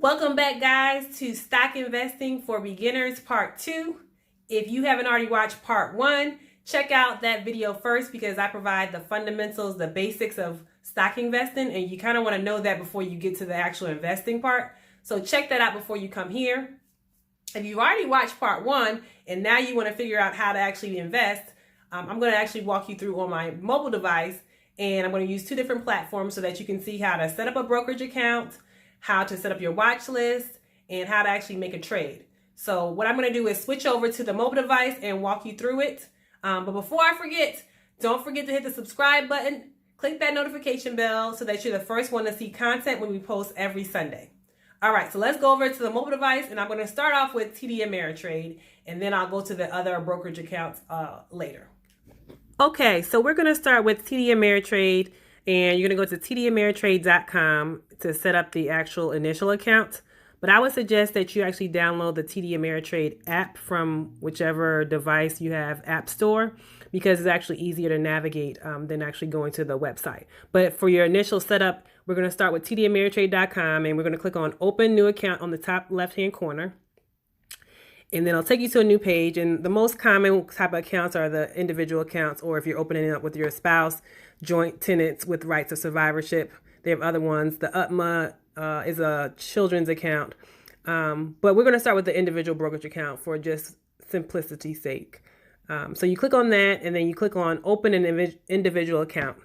Welcome back, guys, to Stock Investing for Beginners Part 2. If you haven't already watched Part 1, check out that video first because I provide the fundamentals, the basics of stock investing, and you kind of want to know that before you get to the actual investing part. So check that out before you come here. If you've already watched Part 1 and now you want to figure out how to actually invest, I'm going to actually walk you through on my mobile device, and I'm going to use two different platforms so that you can see how to set up a brokerage account, how to set up your watch list, and how to actually make a trade. So what I'm going to do is switch over to the mobile device and walk you through it. But before I forget, don't forget to hit the subscribe button, click that notification bell so that you're the first one to see content when we post every Sunday. All right, so let's go over to the mobile device, and I'm going to start off with TD Ameritrade, and then I'll go to the other brokerage accounts later. Okay, so we're going to start with TD Ameritrade, and you're going to go to tdameritrade.com to set up the actual initial account. But I would suggest that you actually download the TD Ameritrade app from whichever device you have App Store, because it's actually easier to navigate than actually going to the website. But for your initial setup, we're going to start with tdameritrade.com, and we're going to click on Open New Account on the top left-hand corner. And then it'll take you to a new page. And the most common type of accounts are the individual accounts, or if you're opening it up with your spouse, joint tenants with rights of survivorship. They have other ones. The UTMA is a children's account. But we're going to start with the individual brokerage account for just simplicity's sake. So you click on that, and then you click on Open an Individual Account.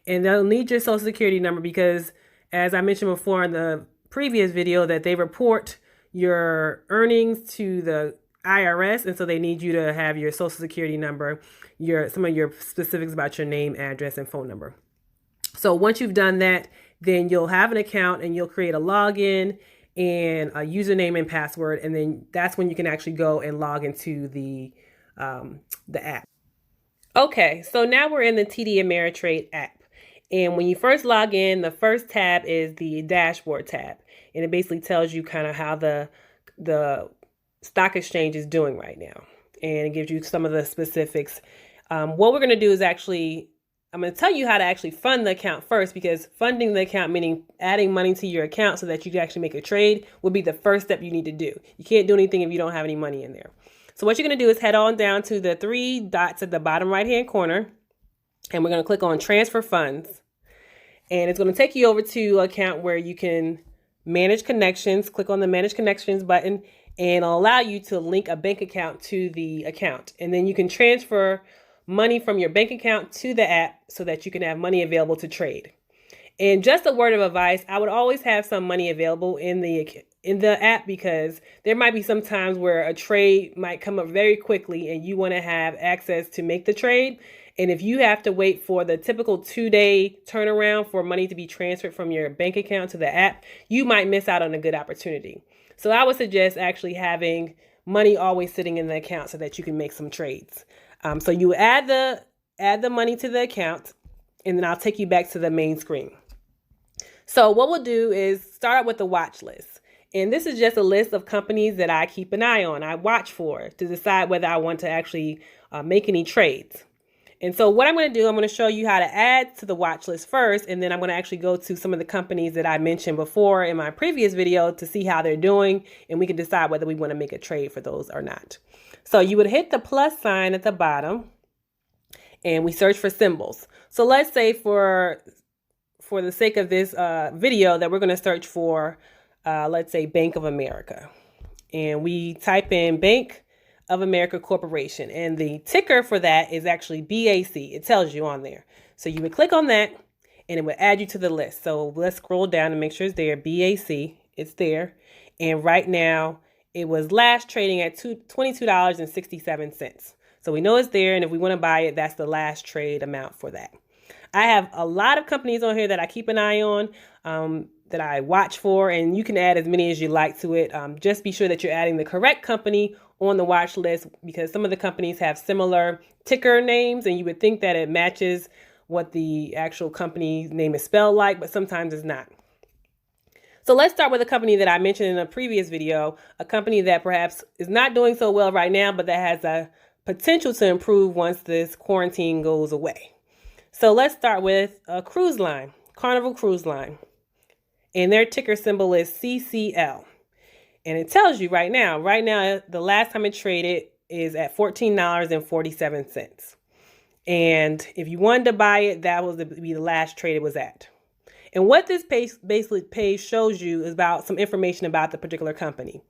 And they'll need your social security number because, as I mentioned before in the previous video, that they report your earnings to the IRS, and so they need you to have your social security number, some of your specifics about your name, address, and phone number. So once you've done that, then you'll have an account and you'll create a login and a username and password, and then that's when you can actually go and log into the app. Okay, so now we're in the TD Ameritrade app. And when you first log in, the first tab is the dashboard tab. And it basically tells you kind of how the stock exchange is doing right now. And it gives you some of the specifics. What we're going to do is I'm going to tell you how to actually fund the account first, because funding the account, meaning adding money to your account so that you can actually make a trade, would be the first step you need to do. You can't do anything if you don't have any money in there. So what you're going to do is head on down to the three dots at the bottom right-hand corner, and we're going to click on Transfer Funds. And it's going to take you over to an account where you can manage connections. Click on the Manage Connections button, and it'll allow you to link a bank account to the account. And then you can transfer money from your bank account to the app so that you can have money available to trade. And just a word of advice, I would always have some money available in the app, because there might be some times where a trade might come up very quickly and you want to have access to make the trade. And if you have to wait for the typical 2-day turnaround for money to be transferred from your bank account to the app, you might miss out on a good opportunity. So I would suggest actually having money always sitting in the account so that you can make some trades. So you add the money to the account, and then I'll take you back to the main screen. So what we'll do is start with the watch list. And this is just a list of companies that I keep an eye on, I watch for, to decide whether I want to actually make any trades. And so what I'm going to do, I'm going to show you how to add to the watch list first, and then I'm going to actually go to some of the companies that I mentioned before in my previous video to see how they're doing, and we can decide whether we want to make a trade for those or not. So you would hit the plus sign at the bottom, and we search for symbols. So let's say for the sake of this video that we're going to search for, let's say Bank of America. And we type in Bank of America Corporation, and the ticker for that is actually BAC. It tells you on there. So you would click on that, and it would add you to the list. So let's scroll down and make sure it's there. BAC, it's there. And right now, it was last trading at $22.67. So we know it's there, and if we want to buy it, that's the last trade amount for that. I have a lot of companies on here that I keep an eye on, that I watch for, and you can add as many as you like to it. Just be sure that you're adding the correct company on the watch list, because some of the companies have similar ticker names, and you would think that it matches what the actual company name is spelled like, but sometimes it's not. So let's start with a company that I mentioned in a previous video, a company that perhaps is not doing so well right now, but that has a potential to improve once this quarantine goes away. So let's start with a cruise line, Carnival Cruise Line. and their ticker symbol is CCL. And it tells you right now, the last time it traded is at $14.47. And if you wanted to buy it, that was be the last trade it was at. And what this page shows you is about some information about the particular company.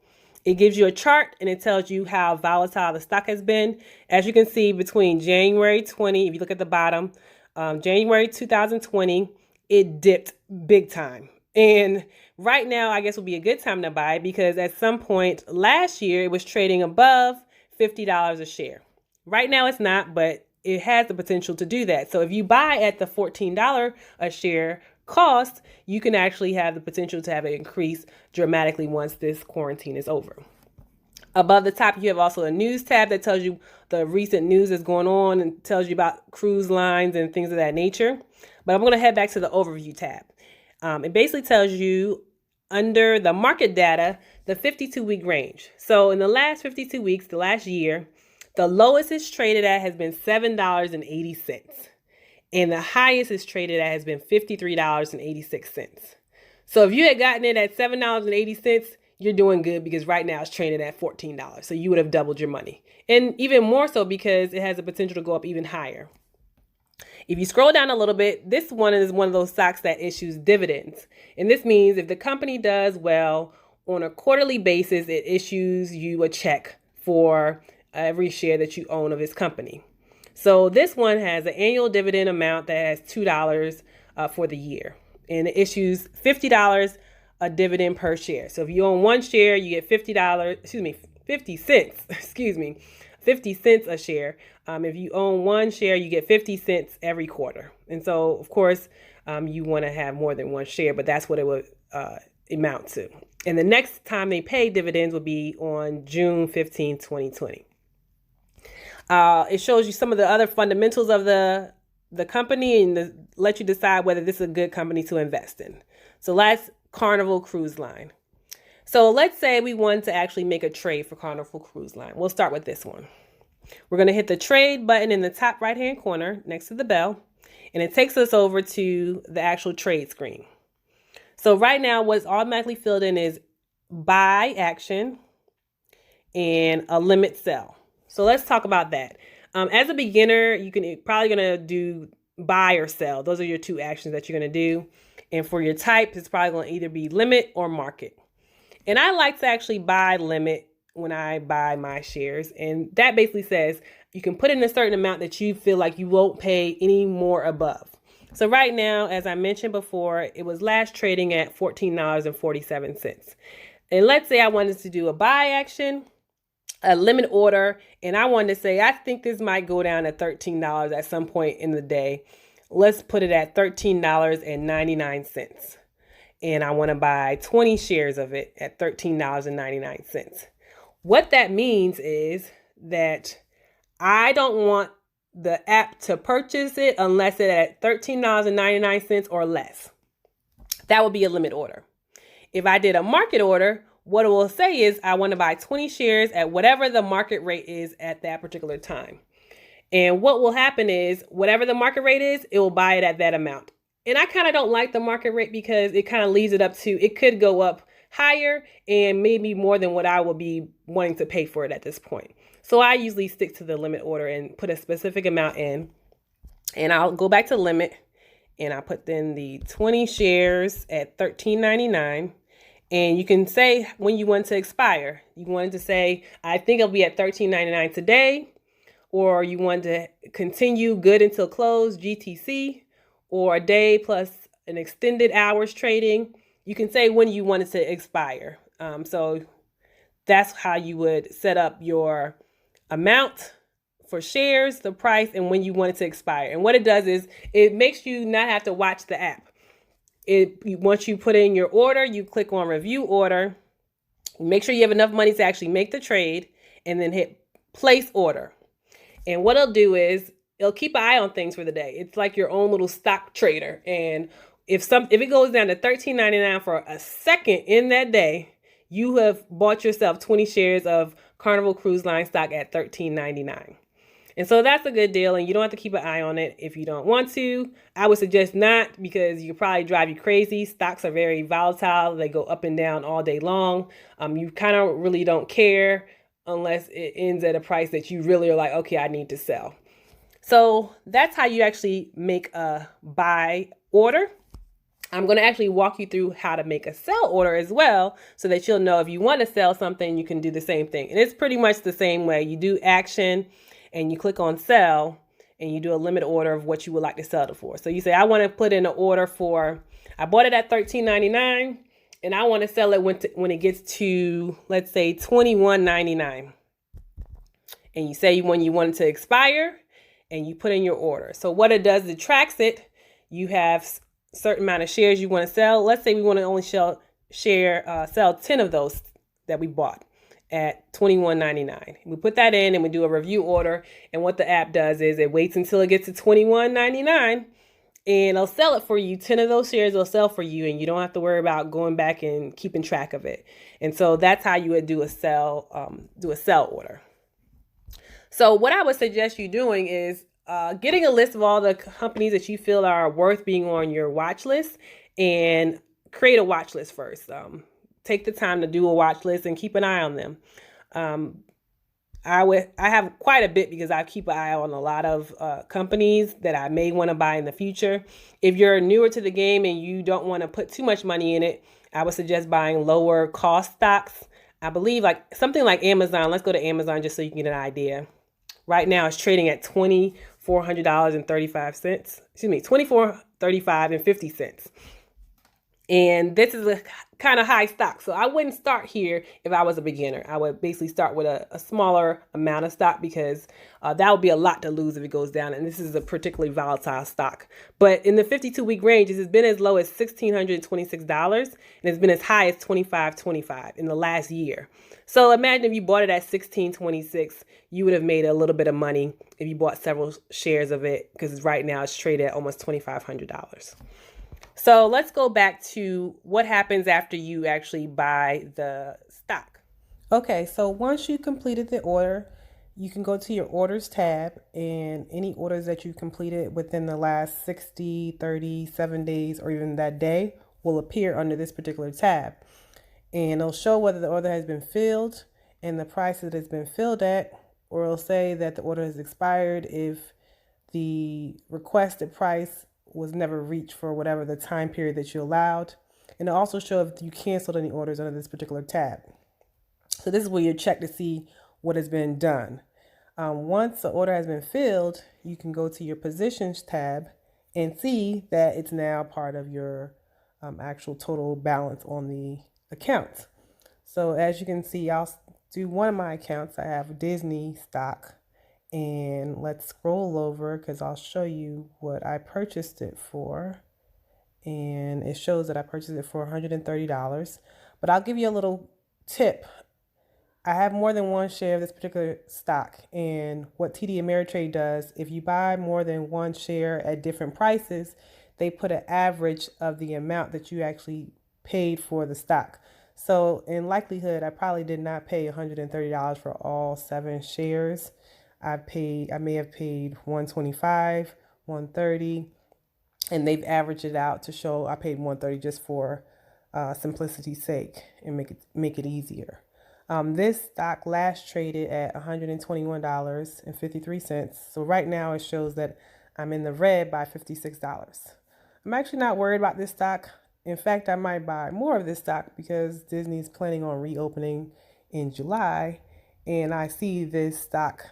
It gives you a chart and it tells you how volatile the stock has been. As you can see, between January 20, if you look at the bottom, January 2020, it dipped big time. And right now, I guess would be a good time to buy because at some point last year, it was trading above $50 a share. Right now, it's not, but it has the potential to do that. So if you buy at the $14 a share cost, you can actually have the potential to have it increase dramatically once this quarantine is over. Above the top, you have also a news tab that tells you the recent news that's going on and tells you about cruise lines and things of that nature. But I'm going to head back to the overview tab. It basically tells you under the market data, the 52-week range. So in the last 52 weeks, the last year, the lowest it's traded at has been $7.80. And the highest it's traded at has been $53.86. So if you had gotten it at $7.80, you're doing good because right now it's trading at $14. So you would have doubled your money. And even more so because it has the potential to go up even higher. If you scroll down a little bit, this one is one of those stocks that issues dividends. And this means if the company does well on a quarterly basis, it issues you a check for every share that you own of its company. So this one has an annual dividend amount that has $2 for the year. And it issues $50 a dividend per share. So if you own one share, you get $50 a share. If you own one share, you get 50 cents every quarter. And so, of course, you want to have more than one share, but that's what it would amount to. And the next time they pay dividends will be on June 15, 2020. It shows you some of the other fundamentals of the company and let you decide whether this is a good company to invest in. So that's Carnival Cruise Line. So let's say we want to actually make a trade for Carnival Cruise Line. We'll start with this one. We're going to hit the trade button in the top right-hand corner next to the bell, and it takes us over to the actual trade screen. So right now, what's automatically filled in is buy action and a limit sell. So let's talk about that. As a beginner, you're probably going to do buy or sell. Those are your two actions that you're going to do. And for your type, it's probably going to either be limit or market. And I like to actually buy limit when I buy my shares. And that basically says you can put in a certain amount that you feel like you won't pay any more above. So right now, as I mentioned before, it was last trading at $14.47. And let's say I wanted to do a buy action, a limit order, and I wanted to say, I think this might go down to $13 at some point in the day. Let's put it at $13.99. And I want to buy 20 shares of it at $13.99. What that means is that I don't want the app to purchase it unless it's at $13.99 or less. That would be a limit order. If I did a market order, what it will say is I want to buy 20 shares at whatever the market rate is at that particular time. And what will happen is whatever the market rate is, it will buy it at that amount. And I kind of don't like the market rate because it kind of leaves it up to, it could go up higher and maybe more than what I would be wanting to pay for it at this point. So I usually stick to the limit order and put a specific amount in. And I'll go back to limit and I put in the 20 shares at $13.99. And you can say when you want to expire. You wanted to say, I think it'll be at $13.99 today, or you want to continue good until close, GTC, or a day plus an extended hours trading. You can say when you want it to expire. So that's how you would set up your amount for shares, the price, and when you want it to expire. And what it does is it makes you not have to watch the app. Once you put in your order, you click on review order, make sure you have enough money to actually make the trade, and then hit place order. And what it'll do is it'll keep an eye on things for the day. It's like your own little stock trader. And if it goes down to $13.99 for a second in that day, you have bought yourself 20 shares of Carnival Cruise Line stock at $13.99. And so that's a good deal, and you don't have to keep an eye on it if you don't want to. I would suggest not, because you could probably drive you crazy. Stocks are very volatile. They go up and down all day long. You kind of really don't care unless it ends at a price that you really are like, okay, I need to sell. So that's how you actually make a buy order. I'm going to actually walk you through how to make a sell order as well, so that you'll know if you want to sell something, you can do the same thing. And it's pretty much the same way. You do action and you click on sell and you do a limit order of what you would like to sell it for. So you say, I want to put in an order for, I bought it at $13.99 and I want to sell it when it gets to, let's say, $21.99. And you say when you want it to expire and you put in your order. So what it does, it tracks it. You have certain amount of shares you want to sell. Let's say we want to only sell 10 of those that we bought at $21.99. We put that in and we do a review order. And what the app does is it waits until it gets to $21.99 and it'll sell it for you. 10 of those shares will sell for you, and you don't have to worry about going back and keeping track of it. And so that's how you would do a sell order. So what I would suggest you doing is getting a list of all the companies that you feel are worth being on your watch list, and create a watch list first. Take the time to do a watch list and keep an eye on them. I have quite a bit, because I keep an eye on a lot of companies that I may want to buy in the future. If you're newer to the game and you don't want to put too much money in it, I would suggest buying lower cost stocks. I believe like something like Amazon. Let's go to Amazon just so you can get an idea. Right now it's trading at $2,400.35. Excuse me, $2,435.50. And this is a kind of high stock. So I wouldn't start here if I was a beginner. I would basically start with a smaller amount of stock, because that would be a lot to lose if it goes down. And this is a particularly volatile stock. But in the 52-week range, it has been as low as $1,626, and it's been as high as $2,525 in the last year. So imagine if you bought it at $1,626, you would have made a little bit of money if you bought several shares of it, because right now it's traded at almost $2,500. So let's go back to what happens after you actually buy the stock. Okay, so once you completed the order, you can go to your orders tab, and any orders that you completed within the last 60, 30, 7 days, or even that day will appear under this particular tab. And it'll show whether the order has been filled and the price that it's been filled at, or it'll say that the order has expired if the requested price was never reached for whatever the time period that you allowed. And it'll also show if you canceled any orders under this particular tab. So this is where you check to see what has been done. Once the order has been filled, you can go to your positions tab and see that it's now part of your actual total balance on the account. So as you can see, I'll do one of my accounts. I have Disney stock. And let's scroll over, because I'll show you what I purchased it for. And it shows that I purchased it for $130. But I'll give you a little tip. I have more than one share of this particular stock. And what TD Ameritrade does, if you buy more than one share at different prices, they put an average of the amount that you actually paid for the stock. So in likelihood, I probably did not pay $130 for all 7 shares. I may have paid $125, $130, and they've averaged it out to show I paid $130 just for simplicity's sake and make it easier. This stock last traded at $121.53. So right now it shows that I'm in the red by $56. I'm actually not worried about this stock. In fact, I might buy more of this stock because Disney's planning on reopening in July, and I see this stock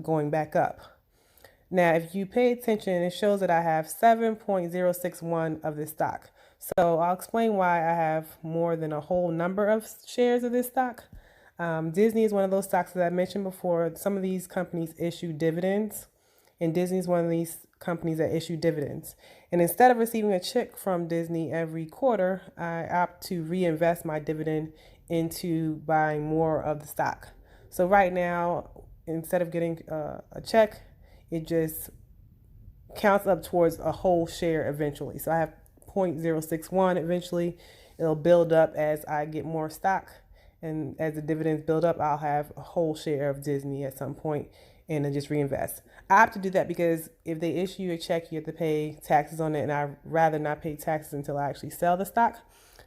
going back up. Now, if you pay attention, it shows that I have 7.061 of this stock. So I'll explain why I have more than a whole number of shares of this stock. Disney is one of those stocks that I mentioned before. Some of these companies issue dividends, and Disney is one of these companies that issue dividends. And instead of receiving a check from Disney every quarter, I opt to reinvest my dividend into buying more of the stock. So right now, instead of getting a check, it just counts up towards a whole share eventually. So I have 0.061 eventually. It'll build up as I get more stock. And as the dividends build up, I'll have a whole share of Disney at some point. and then just reinvest. I have to do that because if they issue a check, you have to pay taxes on it, and I'd rather not pay taxes until I actually sell the stock.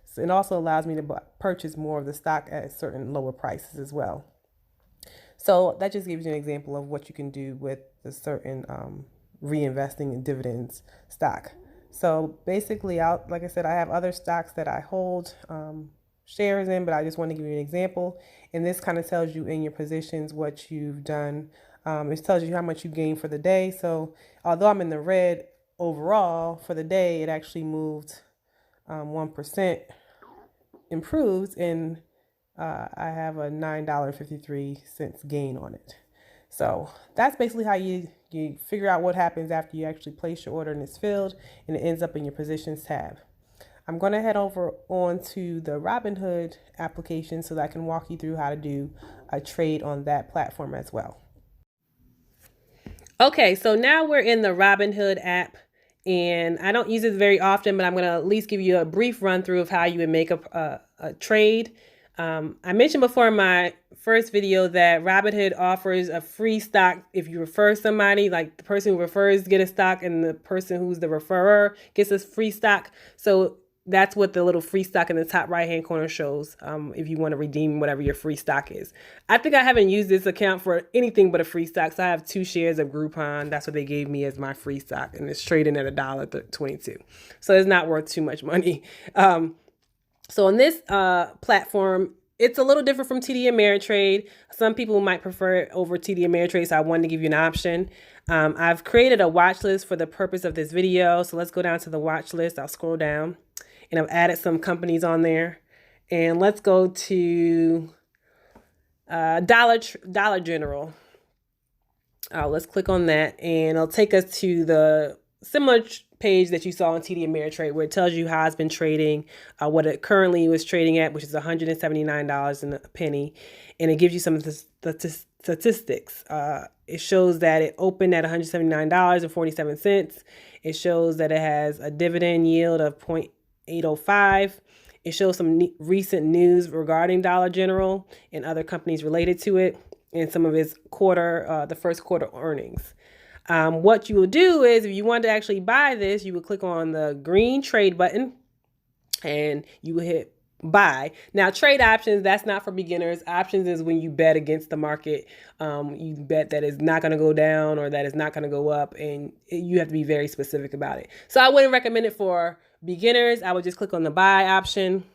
So it also allows me to purchase more of the stock at certain lower prices as well. So that just gives you an example of what you can do with the certain reinvesting in dividends stock. So basically, like I said, I have other stocks that I hold shares in, but I just want to give you an example. And this kind of tells you in your positions what you've done. It tells you how much you gained for the day. So although I'm in the red overall for the day, it actually moved 1% improved, and I have a $9.53 gain on it. So that's basically how you figure out what happens after you actually place your order and it's filled and it ends up in your positions tab. I'm going to head over onto the Robinhood application so that I can walk you through how to do a trade on that platform as well. Okay, so now we're in the Robinhood app, and I don't use it very often, but I'm going to at least give you a brief run through of how you would make a trade. I mentioned before in my first video that Robinhood offers a free stock if you refer somebody, like the person who refers get a stock and the person who's the referrer gets a free stock. So that's what the little free stock in the top right hand corner shows if you want to redeem whatever your free stock is. I think I haven't used this account for anything but a free stock. So I have 2 shares of Groupon. That's what they gave me as my free stock, and it's trading at $1.22. So it's not worth too much money. So on this platform, it's a little different from TD Ameritrade. Some people might prefer it over TD Ameritrade, so I wanted to give you an option. I've created a watch list for the purpose of this video. So let's go down to the watch list. I'll scroll down, and I've added some companies on there. And let's go to Dollar General. Let's click on that, and it'll take us to the similar page that you saw on TD Ameritrade, where it tells you how it's been trading, what it currently was trading at, which is $179 and a penny, and it gives you some of the statistics. It shows that it opened at $179.47. It shows that it has a dividend yield of 0.805. It shows some recent news regarding Dollar General and other companies related to it, and some of its the first quarter earnings. What you will do is, if you want to actually buy this, you will click on the green trade button and you will hit buy. Now, trade options, that's not for beginners. Options is when you bet against the market. You bet that it's not going to go down or that it's not going to go up, and you have to be very specific about it. So I wouldn't recommend it for beginners. I would just click on the buy option,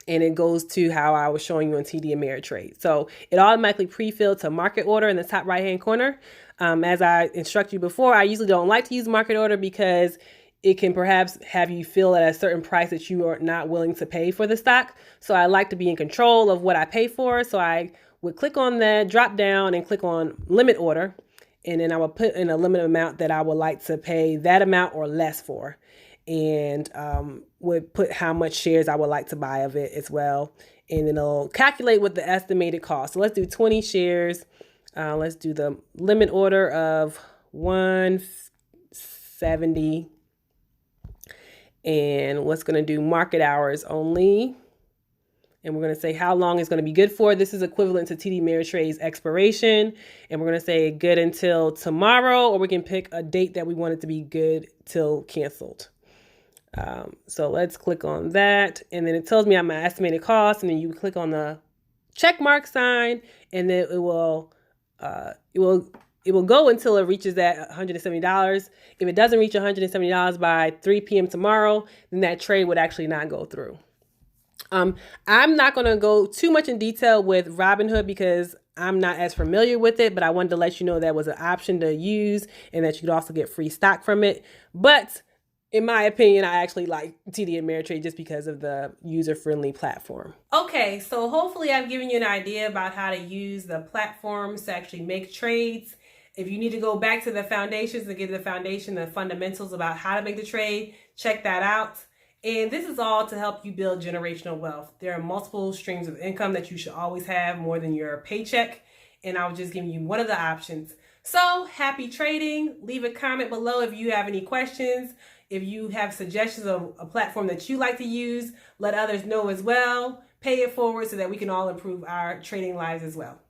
and it goes to how I was showing you on TD Ameritrade. So it automatically pre-filled to market order in the top right-hand corner. As I instruct you before, I usually don't like to use market order because it can perhaps have you fill at a certain price that you are not willing to pay for the stock. So I like to be in control of what I pay for. So I would click on that drop down and click on limit order. And then I will put in a limited amount that I would like to pay that amount or less for. And would put how much shares I would like to buy of it as well. And then it'll calculate what the estimated cost. So let's do 20 shares. Let's do the limit order of 170. And what's going to do market hours only. And we're going to say how long it's going to be good for. This is equivalent to TD Ameritrade's expiration. And we're going to say good until tomorrow, or we can pick a date that we want it to be good till canceled. So let's click on that. And then it tells me my estimated cost. And then you click on the check mark sign, and then it will go until it reaches that $170. If it doesn't reach $170 by 3 p.m. tomorrow, then that trade would actually not go through. I'm not going to go too much in detail with Robinhood because I'm not as familiar with it, but I wanted to let you know that was an option to use and that you could also get free stock from it. But in my opinion, I actually like TD Ameritrade just because of the user-friendly platform. Okay, so hopefully I've given you an idea about how to use the platforms to actually make trades. If you need to go back to the foundations and get the foundation, the fundamentals about how to make the trade, check that out. And this is all to help you build generational wealth. There are multiple streams of income that you should always have, more than your paycheck. And I was just giving you one of the options. So happy trading. Leave a comment below if you have any questions. If you have suggestions of a platform that you like to use, let others know as well. Pay it forward so that we can all improve our trading lives as well.